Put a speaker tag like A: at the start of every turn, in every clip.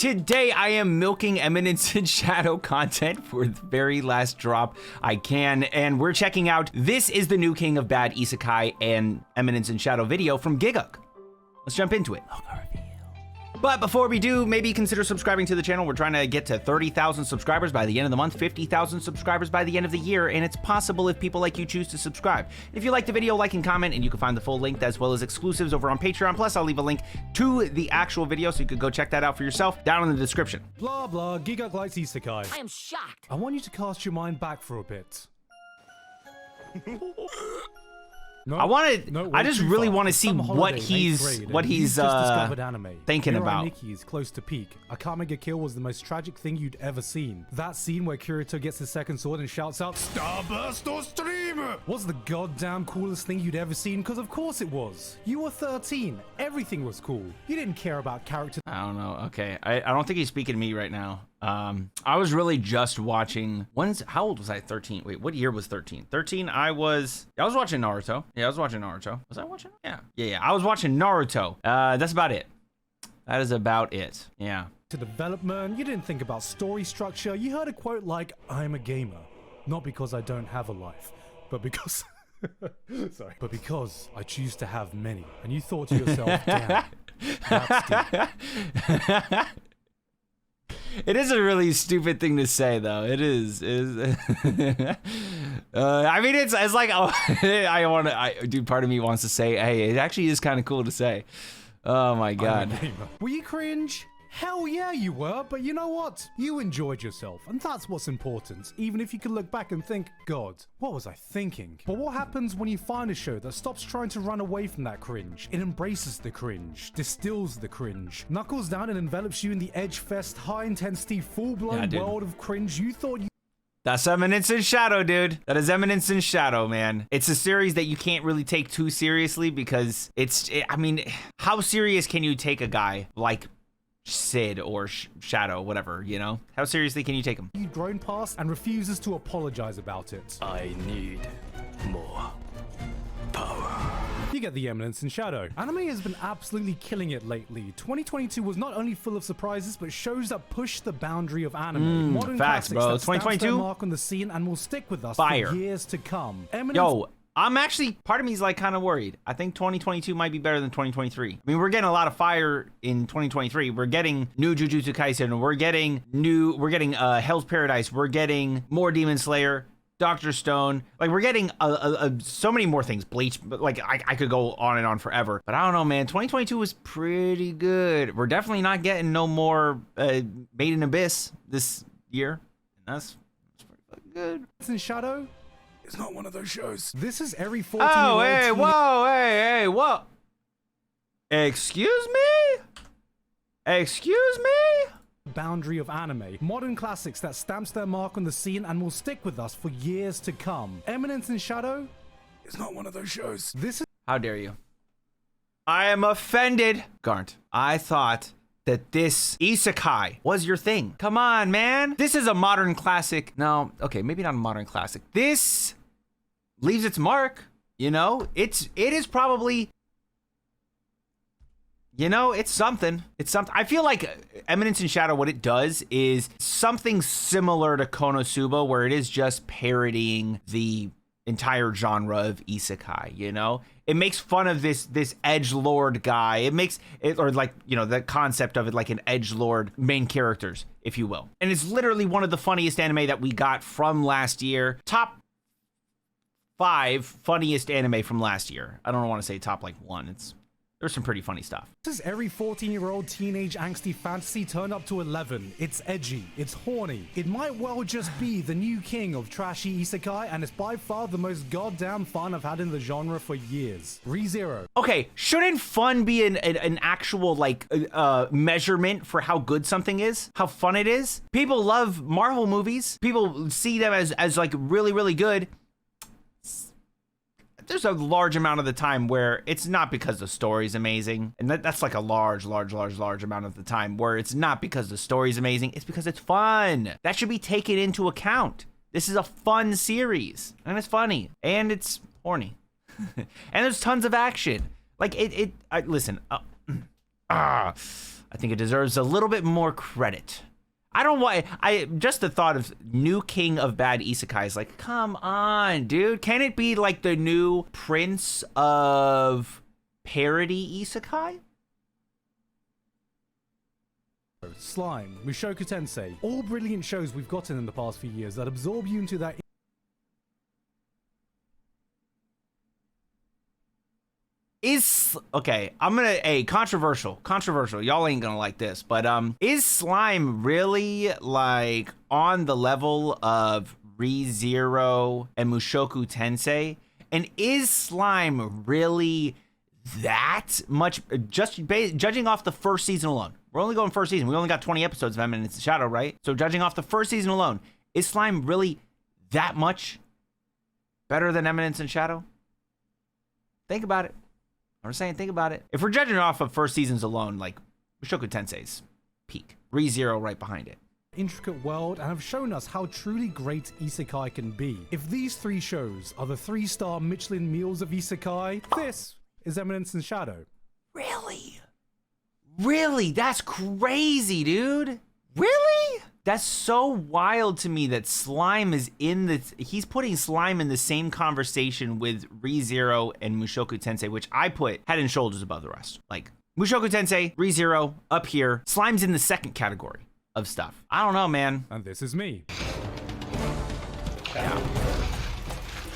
A: Today I am milking Eminence and Shadow content for the very last drop I can, and we're checking out This is the New King of Bad Isekai and Eminence and Shadow video from Gigguk. Let's jump into it. But before we do, maybe consider subscribing to the channel. We're trying to get to 30,000 subscribers by the end of the month, 50,000 subscribers by the end of the year, and it's possible if people like you choose to subscribe. If you like the video, like and comment, and you can find the full link as well as exclusives over on Patreon. Plus, I'll leave a link to the actual video so you could go check that out for yourself down in the description.
B: Blah blah, Gigguk likes Isekai.
C: I am shocked.
B: I want you to cast your mind back for a bit. No,
A: I just really want to see what he's thinking about.
B: Niki's close to peak. Akamaga kill was the most tragic thing you'd ever seen. That scene where Kirito gets his second sword and shouts out, "Starburst or Streamer!" was the goddamn coolest thing you'd ever seen, because of course it was. You were 13. Everything was cool. You didn't care about character.
A: I don't know. Okay. I don't think he's speaking to me right now. I was really just watching, how old was I? 13. Wait, what year was 13? 13, I was watching Naruto. Yeah, I was watching Naruto. Was I watching? Yeah. I was watching Naruto. That's about it. That is about it. Yeah.
B: To development, you didn't think about story structure. You heard a quote like, "I'm a gamer. Not because I don't have a life, but because..." Sorry. "But because I choose to have many." And you thought to yourself, "Damn, that's deep."
A: It is a really stupid thing to say, though. It is. I mean, it's like, oh, dude, part of me wants to say, hey, it actually is kind of cool to say. Oh my God.
B: Were you cringe? Hell yeah, you were, but you know what? You enjoyed yourself, and that's what's important, even if you can look back and think, God, what was I thinking? But what happens when you find a show that stops trying to run away from that cringe? It embraces the cringe, distills the cringe, knuckles down and envelops you in the edge-fest, high-intensity, full-blown world of cringe you thought you...
A: That's Eminence and Shadow, dude. That is Eminence and Shadow, man. It's a series that you can't really take too seriously because I mean, how serious can you take a guy like Sid or Shadow, whatever, you know? How seriously can you take him?
B: You've grown past and refuses to apologize about it.
D: I need more power.
B: You get the Eminence and Shadow. Anime has been absolutely killing it lately. 2022 was not only full of surprises, but shows that push the boundary of anime. Modern
A: facts,
B: classics
A: bro.
B: that stamps
A: 2022
B: their mark on the scene and will stick with us
A: fire
B: for years to come. Eminence.
A: Yo, I'm actually, part of me is like kind of worried. I think 2022 might be better than 2023. I mean, we're getting a lot of fire in 2023. We're getting new Jujutsu Kaisen. We're getting Hell's Paradise. We're getting more Demon Slayer, Dr. Stone. Like, we're getting so many more things. Bleach, but like I could go on and on forever. But I don't know, man. 2022 was pretty good. We're definitely not getting no more Made in Abyss this year. And that's pretty fucking good.
B: In Shadow.
D: It's not one of those shows.
B: This is every 14-year-old
A: hey, whoa, hey, whoa. Excuse me?
B: Boundary of anime. Modern classics that stamps their mark on the scene and will stick with us for years to come. Eminence and Shadow?
D: It's not one of those shows.
B: This is...
A: How dare you? I am offended. Garnt, I thought that this Isakai was your thing. Come on, man. This is a modern classic. No, okay, maybe not a modern classic. This leaves its mark, you know? It is probably, you know, it's something. It's something. I feel like Eminence and Shadow, what it does is something similar to Konosuba, where it is just parodying the entire genre of Isekai, you know? It makes fun of this edgelord guy. It makes it, or like, you know, the concept of it, like an edgelord main characters, if you will. And it's literally one of the funniest anime that we got from last year. Top 5 funniest anime from last year. I don't want to say top like 1. There's some pretty funny stuff.
B: This is every 14-year-old teenage angsty fantasy turned up to 11. It's edgy. It's horny. It might well just be the new king of trashy isekai, and it's by far the most goddamn fun I've had in the genre for years. ReZero.
A: Okay, shouldn't fun be an actual, like, measurement for how good something is? How fun it is? People love Marvel movies. People see them as like, really, really good. There's a large amount of the time where it's not because the story's amazing. And that's like a large amount of the time where it's not because the story's amazing. It's because it's fun. That should be taken into account. This is a fun series. And it's funny. And it's horny. And there's tons of action. Like, listen. I I think it deserves a little bit more credit. I don't want, just the thought of new king of bad isekai is like, come on, dude. Can it be like the new prince of parody isekai?
B: Slime, Mushoku Tensei, all brilliant shows we've gotten in the past few years that absorb you into that.
A: Okay, I'm gonna, controversial. Y'all ain't gonna like this, but is Slime really like on the level of Re:Zero and Mushoku Tensei? And is Slime really that much, just judging off the first season alone? We're only going first season. We only got 20 episodes of Eminence in Shadow, right? So judging off the first season alone, is Slime really that much better than Eminence in Shadow? Think about it. I'm just saying, think about it. If we're judging off of first seasons alone, like Mushoku Tensei's peak, Re:Zero right behind it.
B: Intricate world and have shown us how truly great isekai can be. If these three shows are the 3-star Michelin meals of isekai, this is Eminence in Shadow.
A: Really? Really? That's crazy, dude. Really? That's so wild to me that Slime is in the, he's putting Slime in the same conversation with Re:Zero and Mushoku Tensei, which I put head and shoulders above the rest. Like Mushoku Tensei, Re:Zero up here. Slime's in the second category of stuff. I don't know, man.
B: And this is me.
A: Yeah.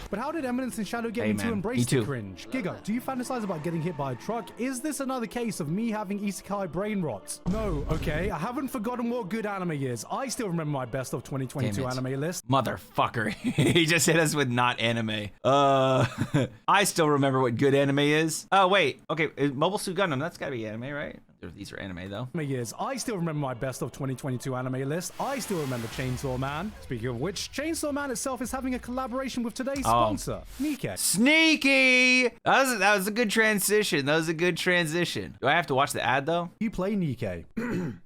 B: But how did Eminence in Shadow get me to embrace the cringe? Gigguk, do you fantasize about getting hit by a truck? Is this another case of me having isekai brain rot? No, okay, I haven't forgotten what good anime is. I still remember my best of 2022 anime list.
A: Motherfucker. He just hit us with not anime. I still remember what good anime is. Oh, wait. Okay, Mobile Suit Gundam, that's gotta be anime, right? These are anime, though.
B: I still remember my best of 2022 anime list. I still remember Chainsaw Man. Speaking of which, Chainsaw Man itself is having a collaboration with today's sponsor, Nikkei.
A: Sneaky! That was a good transition. That was a good transition. Do I have to watch the ad, though?
B: You play Nikkei.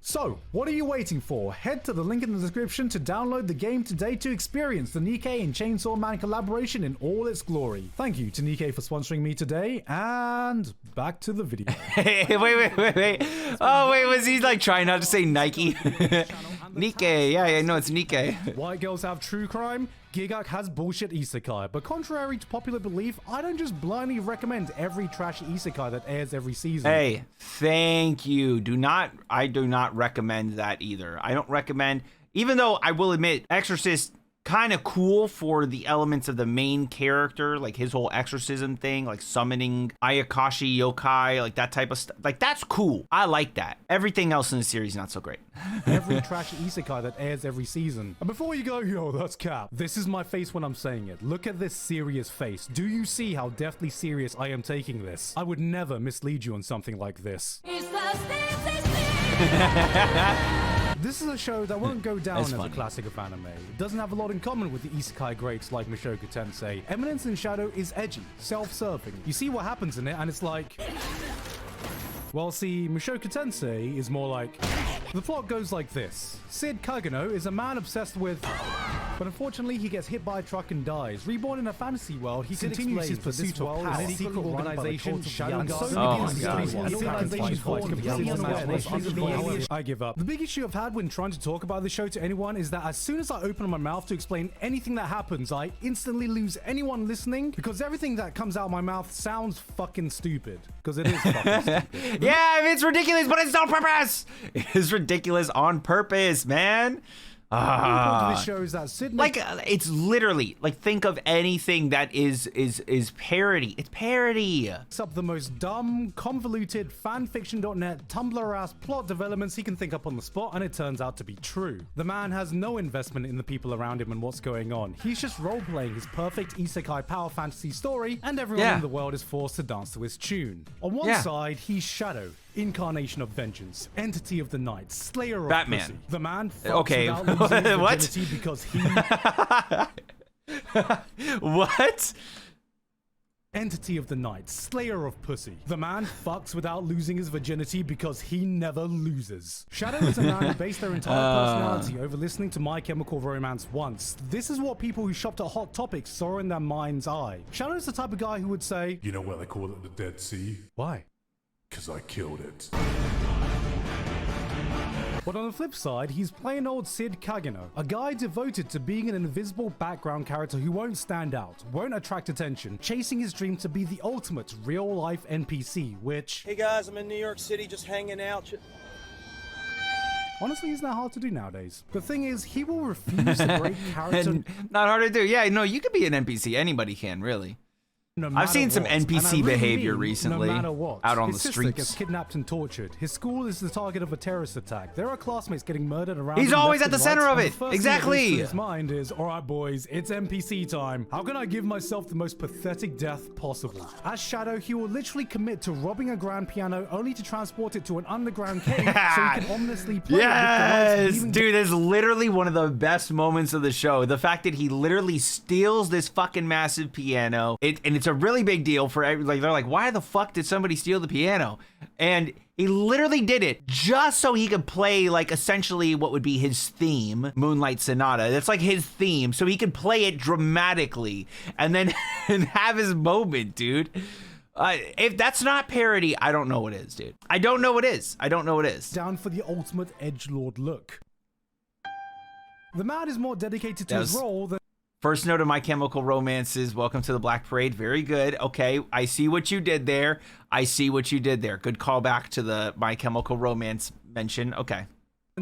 B: So, what are you waiting for? Head to the link in the description to download the game today to experience the Nikkei and Chainsaw Man collaboration in all its glory. Thank you to Nikkei for sponsoring me today, and back to the video.
A: Hey, wait. Oh, wait, was he like trying not to say Nike? Nikkei, yeah, no, it's Nikkei.
B: White girls have true crime. Gigguk has bullshit isekai, but contrary to popular belief, I don't just blindly recommend every trashy isekai that airs every season.
A: Hey, thank you. I do not recommend that either. I don't recommend, even though I will admit, Exorcist kind of cool for the elements of the main character, like his whole exorcism thing, like summoning Ayakashi yokai, like that type of stuff. Like, that's cool. I like that. Everything else in the series, not so great.
B: Every trashy isekai that airs every season. And before you go, yo, that's cap. This is my face when I'm saying it. Look at this serious face. Do you see how deathly serious I am taking this? I would never mislead you on something like this. This is a show that won't go down as a classic of anime. It doesn't have a lot in common with the isekai greats like Mushoku Tensei. Eminence in Shadow is edgy, self-serving. You see what happens in it and it's like... Well, see, Mushoku Tensei is more like... The plot goes like this. Sid Kagenou is a man obsessed with... But unfortunately, he gets hit by a truck and dies. Reborn in a fantasy world, he continues his pursuit of power. A secret organization, Shadow Guard. I give up. The big issue I've had when trying to talk about the show to anyone is that as soon as I open my mouth to explain anything that happens, I instantly lose anyone listening because everything that comes out of my mouth sounds fucking stupid. Because it is fucking stupid.
A: Yeah, I mean, it's ridiculous, but it's on purpose. It is ridiculous on purpose, man.
B: This show is that Sid,
A: like, it's literally like, think of anything that is parody. It's parody.
B: It's up the most dumb, convoluted fanfiction.net Tumblr ass plot developments he can think up on the spot, and it turns out to be true. The man has no investment in the people around him and what's going on. He's just role-playing his perfect isekai power fantasy story, and everyone in the world is forced to dance to his tune. On one side, he's Shadow, incarnation of vengeance, entity of the night, slayer of
A: Batman.
B: Pussy. The man fucks without losing his virginity because he...
A: What?
B: Entity of the night, slayer of pussy. The man fucks without losing his virginity because he never loses. Shadow is a man who based their entire personality over listening to My Chemical Romance once. This is what people who shopped at Hot Topics saw in their mind's eye. Shadow is the type of guy who would say,
D: You know why they call it the Dead Sea?
B: Why?
D: 'Cause I killed it.
B: But on the flip side, he's plain old Sid Kagenou, a guy devoted to being an invisible background character who won't stand out, won't attract attention, chasing his dream to be the ultimate real-life NPC, which...
C: Hey guys, I'm in New York City just hanging out.
B: Honestly, isn't that hard to do nowadays? The thing is, he will refuse the great character...
A: And not hard to do. Yeah, no, you could be an NPC. Anybody can, really.
B: No
A: I've seen some
B: what.
A: NPC
B: really
A: behavior
B: mean,
A: recently
B: no matter what.
A: out on
B: His
A: the
B: sister
A: streets.
B: gets kidnapped and tortured. His school is the target of a terrorist attack. There are classmates getting murdered around.
A: He's
B: him
A: always
B: left
A: at the
B: and
A: center
B: right,
A: of
B: and
A: it.
B: the first
A: Exactly.
B: thing that goes through his mind is, all right, boys, it's NPC time. How can I give myself the most pathetic death possible? As Shadow, he will literally commit to robbing a grand piano only to transport it to an underground cave so he can ominously play it with the
A: Yes,
B: lights leaving
A: dude, that's literally one of the best moments of the show. The fact that he literally steals this fucking massive piano, and it's a really big deal for like they're like, why the fuck did somebody steal the piano? And he literally did it just so he could play like essentially what would be his theme, Moonlight Sonata. That's like his theme, so he could play it dramatically and then and have his moment, dude. If that's not parody, I don't know what is, dude. I don't know what is. I don't know what is.
B: down for the ultimate edgelord look. The man is more dedicated to his
A: Yes.
B: role than
A: First note of My Chemical Romance's Welcome to the Black Parade. Very good. Okay, I see what you did there. I see what you did there. Good callback to the My Chemical Romance mention. Okay.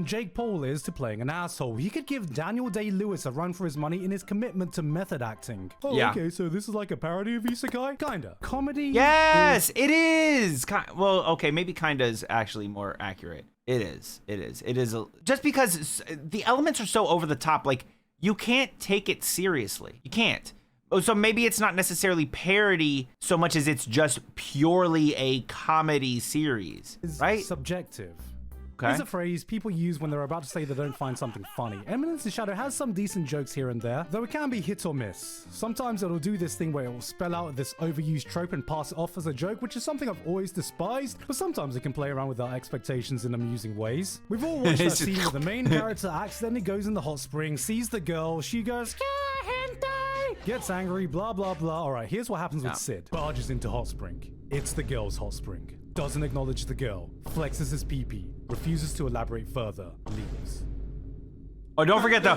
B: Jake Paul is to playing an asshole. He could give Daniel Day-Lewis a run for his money in his commitment to method acting. Oh,
A: Yeah.
B: okay, so this is like a parody of Isekai? Kinda. Comedy
A: Yes, it is. Well, okay, maybe kinda is actually more accurate. It is. It is. It is. Just because the elements are so over the top, like, you can't take it seriously. You can't. So maybe it's not necessarily parody so much as it's just purely a comedy series,
B: is
A: right?
B: subjective.
A: Okay.
B: It's a phrase people use when they're about to say they don't find something funny. Eminence in Shadow has some decent jokes here and there, though it can be hit or miss. Sometimes it'll do this thing where it will spell out this overused trope and pass it off as a joke, which is something I've always despised, but sometimes it can play around with our expectations in amusing ways. We've all watched that
A: It's just-
B: scene where the main character accidentally goes in the hot spring, sees the girl, she goes, "Yeah, hentai!" Gets angry, blah blah blah. Alright, here's what happens with Sid. Barges into hot spring. It's the girl's hot spring. Doesn't acknowledge the girl. Flexes his pee-pee. Refuses to elaborate further. Leaves.
A: Oh, don't forget the...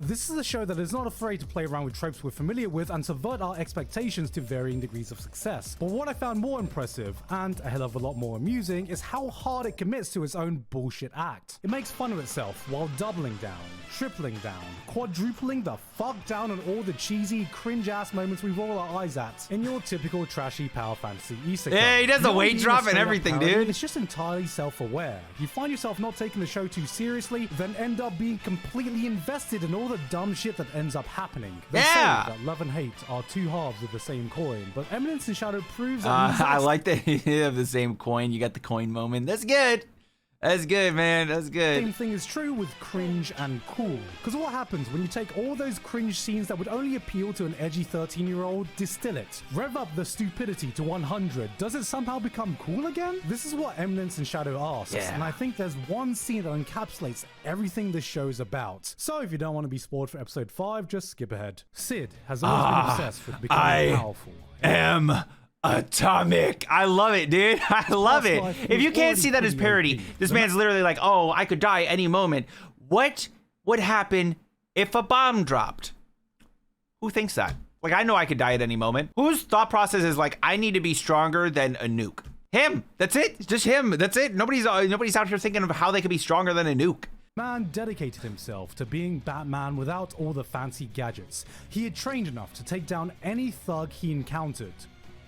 B: This is a show that is not afraid to play around with tropes we're familiar with and subvert our expectations to varying degrees of success. But what I found more impressive, and a hell of a lot more amusing, is how hard it commits to its own bullshit act. It makes fun of itself while doubling down, tripling down, quadrupling the fuck down on all the cheesy, cringe-ass moments we roll our eyes at in your typical trashy power fantasy isekai.
A: Yeah, he does the
B: Not
A: weight
B: being a
A: drop and
B: straight-up
A: everything,
B: parody,
A: dude.
B: It's just entirely self-aware. If you find yourself not taking the show too seriously, then end up being completely invested in all the dumb shit that ends up happening. They
A: Yeah.
B: say that love and hate are two halves of the same coin, but Eminence in Shadow proves that
A: I like that you have the same coin. You got the coin moment. That's good. That's good, man. That's
B: the
A: good.
B: same thing is true with cringe and cool. Because what happens when you take all those cringe scenes that would only appeal to an edgy 13-year-old, distill it, rev up the stupidity to 100, does it somehow become cool again? This is what Eminence in Shadow asks,
A: Yeah.
B: and I think there's one scene that encapsulates everything this show's about. So if you don't want to be spoiled for episode 5, just skip ahead. Sid has always been obsessed with becoming powerful.
A: Atomic. I love it, dude. I love it.
B: life
A: If
B: was
A: you can't see that as
B: already
A: parody,
B: pretty
A: this
B: OP.
A: man's literally like, oh, I could die any moment. What would happen if a bomb dropped? Who thinks that? Like, I know I could die at any moment. Whose thought process is like, I need to be stronger than a nuke? Him. That's it. It's just him. That's it. Nobody's out here thinking of how they could be stronger than a nuke.
B: Man dedicated himself to being Batman without all the fancy gadgets. He had trained enough to take down any thug he encountered.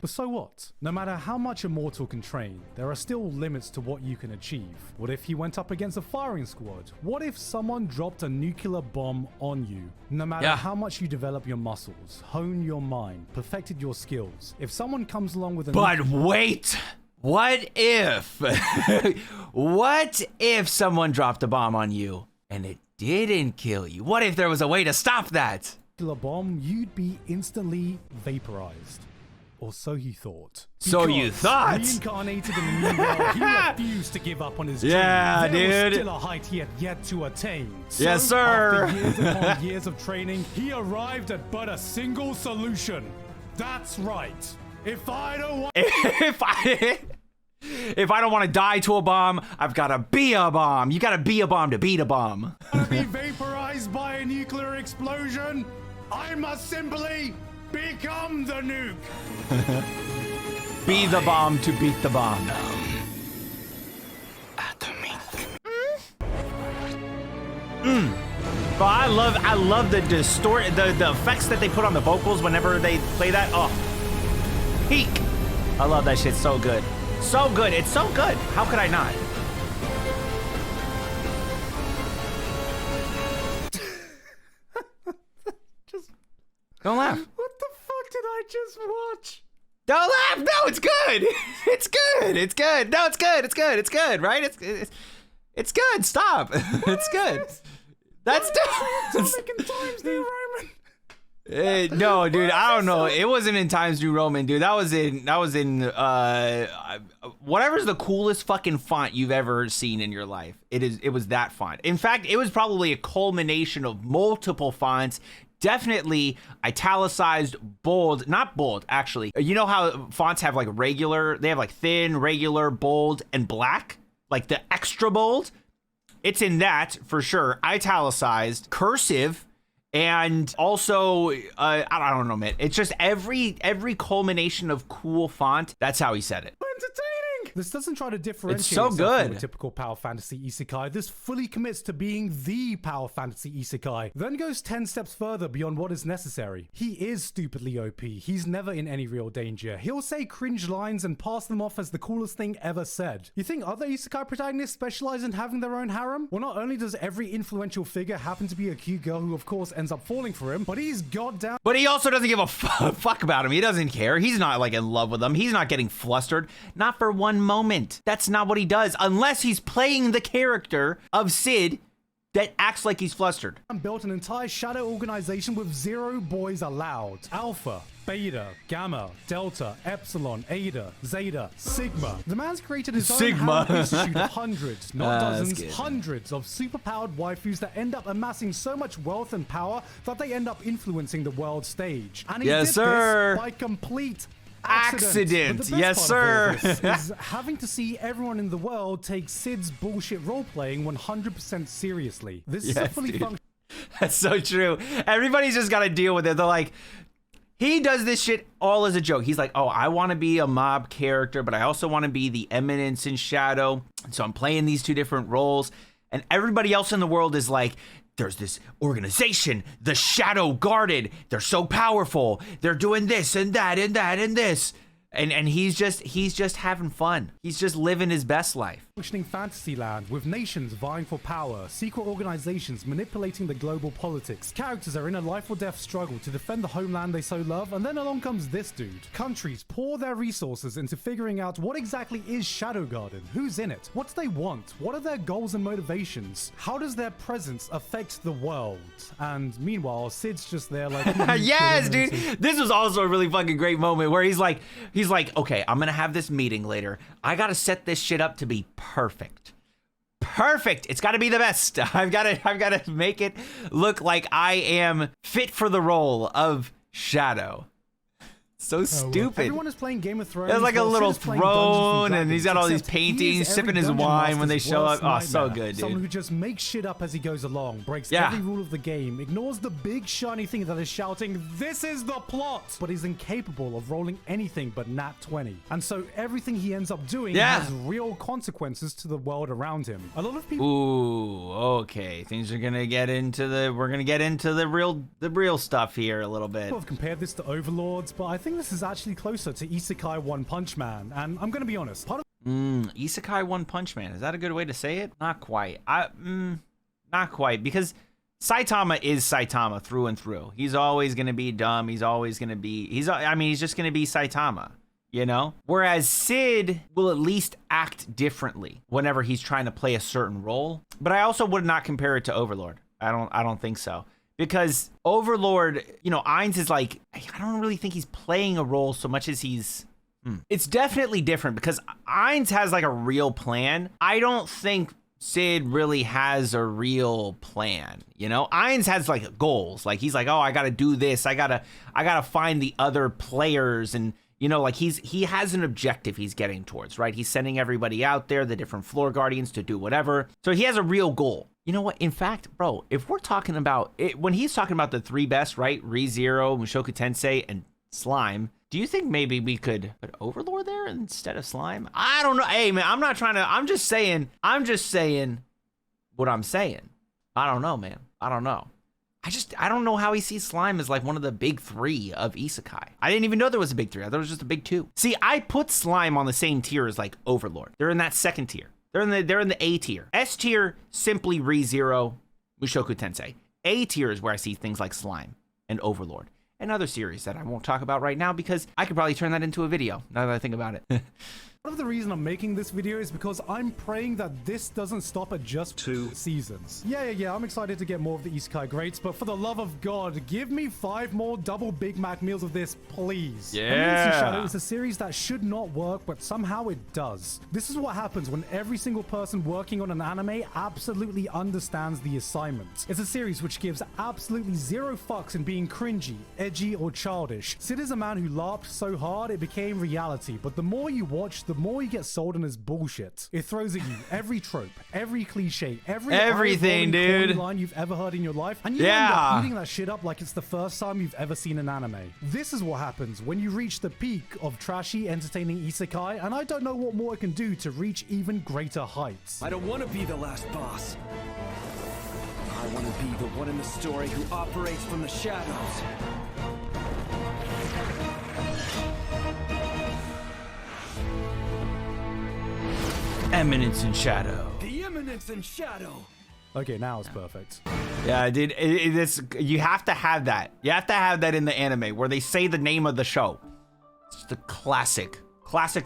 B: But so what? No matter how much a mortal can train, there are still limits to what you can achieve. What if he went up against a firing squad? What if someone dropped a nuclear bomb on you? No matter
A: Yeah.
B: how much you develop your muscles, hone your mind, perfected your skills, if someone comes along with a
A: But wait, what if, what if someone dropped a bomb on you and it didn't kill you? What if there was a way to stop that?
B: nuclear bomb, you'd be instantly vaporized. Or so you thought.
A: So you
B: Because
A: thought?
B: Reincarnated in the new world, he refused to give up on his dream.
A: Yeah,
B: There was
A: dude.
B: still a height he had yet to attain. So,
A: Yes, sir.
B: After years upon years of training, he arrived at but a single solution. That's right. If I don't want...
A: If I don't want to die to a bomb, I've got to be a bomb. You got to be a bomb to beat a bomb.
B: To be vaporized by a nuclear explosion, I must simply become the nuke.
A: Be the bomb to beat the bomb. But I love the the effects that they put on the vocals whenever they play that. Oh, peak! I love that shit. So good, so good. It's so good. How could I not? Don't laugh.
B: What the fuck did I just watch?
A: Don't laugh. No, it's good. It's good. It's good. No, it's good. It's good. It's good. Right? It's good. Stop. It's good. That's
B: It's making Times New Roman.
A: no, dude. I don't know. It wasn't in Times New Roman, dude. That was in whatever's the coolest fucking font you've ever seen in your life. It was that font. In fact, it was probably a culmination of multiple fonts. Definitely italicized, bold, not bold, actually. You know how fonts have like regular, they have like thin, regular, bold, and black? Like the extra bold? It's in that for sure. Italicized, cursive, and also, I don't know, man. It's just every culmination of cool font. That's how he said it.
B: Entertaining. This doesn't try to differentiate
A: It's so
B: itself from
A: good.
B: a typical power fantasy isekai. This fully commits to being the power fantasy isekai, then goes 10 steps further beyond what is necessary. He is stupidly OP. He's never in any real danger. He'll say cringe lines and pass them off as the coolest thing ever said. You think other isekai protagonists specialize in having their own harem? Well, not only does every influential figure happen to be a cute girl who of course ends up falling for him, but he's goddamn
A: But he also doesn't give a fuck about him. He doesn't care. He's not like in love with them. He's not getting flustered. Not for one moment. That's not what he does unless he's playing the character of Sid that acts like he's flustered.
B: built an entire shadow organization with 0 boys allowed. Alpha, Beta, Gamma, Delta, Epsilon, Eta, Zeta, Sigma. The man's created his
A: Sigma.
B: own harem institute of hundreds, not
A: That's
B: dozens,
A: good.
B: hundreds of superpowered waifus that end up amassing so much wealth and power that they end up influencing the world stage. And he
A: Yes,
B: did
A: sir.
B: this by complete
A: Accident.
B: But the best
A: Yes,
B: part of all
A: sir.
B: this is having to see everyone in the world take Sid's bullshit role-playing 100% seriously. This is a
A: Yes,
B: fully
A: dude.
B: functional
A: That's so true. Everybody's just got to deal with it. They're like, he does this shit all as a joke. He's like, oh, I want to be a mob character, but I also want to be the Eminence in Shadow. So I'm playing these two different roles. And everybody else in the world is like, there's this organization, the Shadow Guarded. They're so powerful. They're doing this and that and that and this. And he's just having fun. He's just living his best life.
B: functioning fantasy land with nations vying for power, secret organizations manipulating the global politics. Characters are in a life or death struggle to defend the homeland they so love, and then along comes this dude. Countries pour their resources into figuring out what exactly is Shadow Garden, who's in it, what do they want, what are their goals and motivations, how does their presence affect the world? And meanwhile, Sid's just there like,
A: Yes, dude. This was also a really fucking great moment where he's like, okay, I'm gonna have this meeting later. I gotta set this shit up to be perfect. Perfect. It's gotta be the best. I've gotta make it look like I am fit for the role of Shadow. So stupid.
B: Everyone is playing Game of Thrones.
A: There's like a
B: while
A: little
B: Sid is playing Dungeons and
A: throne, and he's got all these
B: Dragons, except he
A: paintings,
B: is every
A: sipping his
B: dungeon
A: wine when they
B: master's
A: show up.
B: worst
A: Oh, so
B: nightmare.
A: good, dude.
B: Someone who just makes shit up as he goes along, breaks
A: Yeah.
B: every rule of the game, ignores the big shiny thing that is shouting, "This is the plot!" but is incapable of rolling anything but nat 20. And so everything he ends up doing
A: Yeah.
B: has real consequences to the world around him. A lot of people
A: Ooh, okay. Things are gonna get into we're gonna get into the real stuff here a little bit.
B: have compared this to Overlords, but I think this is actually closer to Isekai One Punch Man. And I'm gonna be honest, part of
A: Isekai One Punch Man. Is that a good way to say it? Not quite. Not quite, because Saitama is Saitama through and through. He's always gonna be dumb. He's always gonna be. He's just gonna be Saitama. You know? Whereas Sid will at least act differently whenever he's trying to play a certain role. But I also would not compare it to Overlord. I don't think so. Because Overlord, you know, Ainz is like, I don't really think he's playing a role so much as he's... It's definitely different because Ainz has like a real plan. I don't think Sid really has a real plan, you know? Ainz has like goals. Like he's like, oh, I gotta do this. I gotta find the other players and, You know, like he has an objective he's getting towards, right? He's sending everybody out there, the different floor guardians, to do whatever. So he has a real goal. You know what? In fact, bro, if we're talking about it, when he's talking about the 3 best, right? ReZero, Mushoku Tensei, and Slime, do you think maybe we could put Overlord there instead of Slime? I don't know. Hey, man, I'm not trying to, I'm just saying what I'm saying. I don't know, man. I don't know. I don't know how he sees Slime as like one of the big 3 of Isekai. I didn't even know there was a big 3. I thought it was just a big 2. See, I put Slime on the same tier as like Overlord. They're in that second tier. They're in the A tier. S tier, simply ReZero, Mushoku Tensei. A tier is where I see things like Slime and Overlord and other series that I won't talk about right now because I could probably turn that into a video now that I think about it.
B: Part of the reason I'm making this video is because I'm praying that this doesn't stop at just 2 seasons. Yeah, I'm excited to get more of the Isekai greats, but for the love of God, give me 5 more double Big Mac meals of this, please.
A: Yeah.
B: Eminence in Shadow is a series that should not work, but somehow it does. This is what happens when every single person working on an anime absolutely understands the assignment. It's a series which gives absolutely 0 fucks in being cringy, edgy, or childish. Sid is a man who laughed so hard it became reality, but the more you watch, the more you get sold on his bullshit. It throws at you every trope, every cliche, everything, dude, line you've ever heard in your life, and you end up eating that shit up like it's the first time you've ever seen an anime. This is what happens when you reach the peak of trashy, entertaining isekai, and I don't know what more it can do to reach even greater heights.
E: I don't want to be the last boss. I want to be the one in the story who operates from the shadows.
A: Eminence in Shadow.
E: The Eminence in Shadow.
B: Okay, now it's perfect.
A: Yeah, dude, you have to have that. You have to have that in the anime where they say the name of the show. It's the classic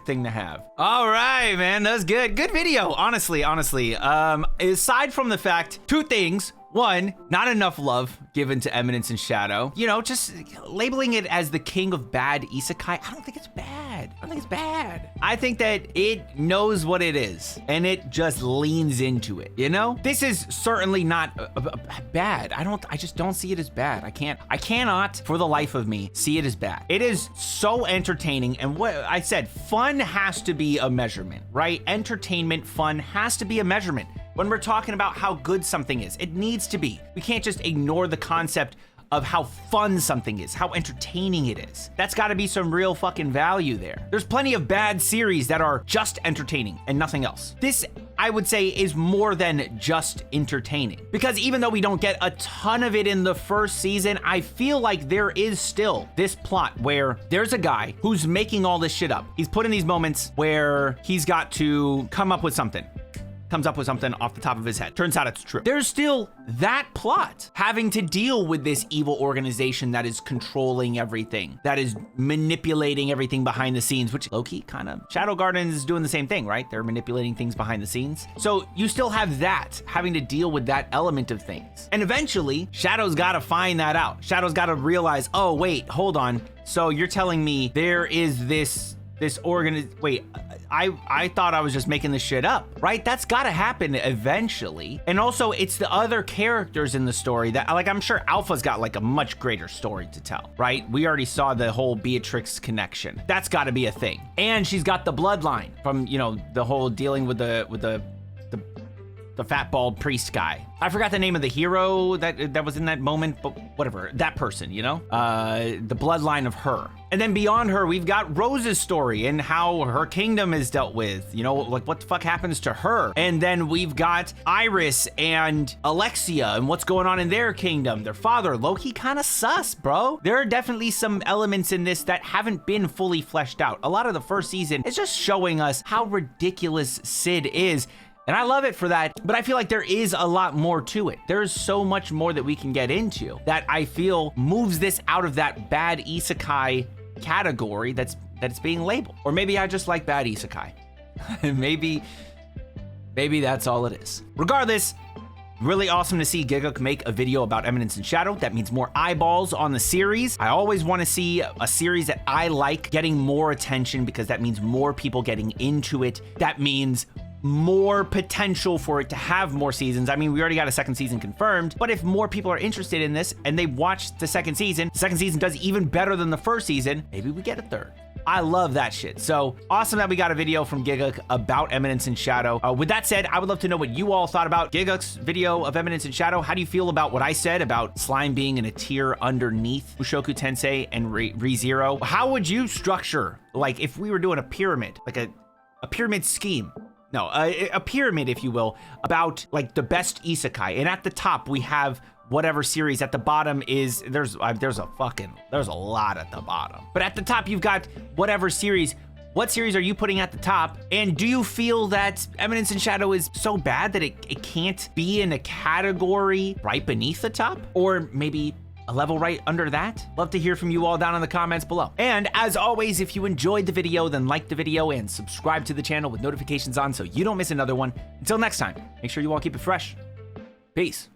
A: thing to have. All right, man, that's good. Good video, honestly. Aside from the fact, 2 things. 1, not enough love given to Eminence in Shadow. You know, just labeling it as the king of bad isekai, I don't think it's bad. I think that it knows what it is, and it just leans into it, you know? This is certainly not bad. I just don't see it as bad. I cannot, for the life of me, see it as bad. It is so entertaining, and what I said, fun has to be a measurement, right? Entertainment, fun has to be a measurement. When we're talking about how good something is, it needs to be. We can't just ignore the concept of how fun something is, how entertaining it is. That's gotta be some real fucking value there. There's plenty of bad series that are just entertaining and nothing else. This, I would say, is more than just entertaining. Because even though we don't get a ton of it in the first season, I feel like there is still this plot where there's a guy who's making all this shit up. He's put in these moments where he's got to come up with something. Comes up with something off the top of his head. Turns out it's true. There's still that plot having to deal with this evil organization that is controlling everything, that is manipulating everything behind the scenes, which low-key kind of Shadow Garden is doing the same thing, right? They're manipulating things behind the scenes. So you still have that having to deal with that element of things. And eventually Shadow's got to find that out. Shadow's got to realize, oh, wait, hold on. So you're telling me there is this wait, I thought I was just making this shit up, right? That's gotta happen eventually. And also it's the other characters in the story that, like, I'm sure Alpha's got like a much greater story to tell, right? We already saw the whole Beatrix connection. That's gotta be a thing. And she's got the bloodline from, you know, the whole dealing with the fat bald priest guy. I forgot the name of the hero that was in that moment, but whatever, that person, you know? The bloodline of her. And then beyond her, we've got Rose's story and how her kingdom is dealt with, you know, like what the fuck happens to her. And then we've got Iris and Alexia and what's going on in their kingdom. Their father, Loki, kind of sus, bro. There are definitely some elements in this that haven't been fully fleshed out. A lot of the first season is just showing us how ridiculous Sid is. And I love it for that, but I feel like there is a lot more to it. There's so much more that we can get into that I feel moves this out of that bad isekai category that's being labeled. Or maybe I just like bad isekai. maybe that's all it is. Regardless, really awesome to see Gigguk make a video about Eminence in Shadow. That means more eyeballs on the series. I always want to see a series that I like getting more attention because that means more people getting into it. That means more potential for it to have more seasons. I mean, we already got a second season confirmed, but if more people are interested in this and they watch the second season does even better than the first season, maybe we get a third. I love that shit. So awesome that we got a video from Gigguk about Eminence and Shadow. With that said, I would love to know what you all thought about Gigguk's video of Eminence and Shadow. How do you feel about what I said about slime being in a tier underneath Mushoku Tensei and ReZero? How would you structure, like if we were doing a pyramid, like a pyramid scheme? No, a pyramid, if you will, about like the best isekai. And at the top, we have whatever series. At the bottom is, there's a lot at the bottom. But at the top, you've got whatever series. What series are you putting at the top? And do you feel that Eminence and Shadow is so bad that it can't be in a category right beneath the top? Or maybe a level right under that? Love to hear from you all down in the comments below. And as always, if you enjoyed the video, then like the video and subscribe to the channel with notifications on so you don't miss another one. Until next time, make sure you all keep it fresh. Peace.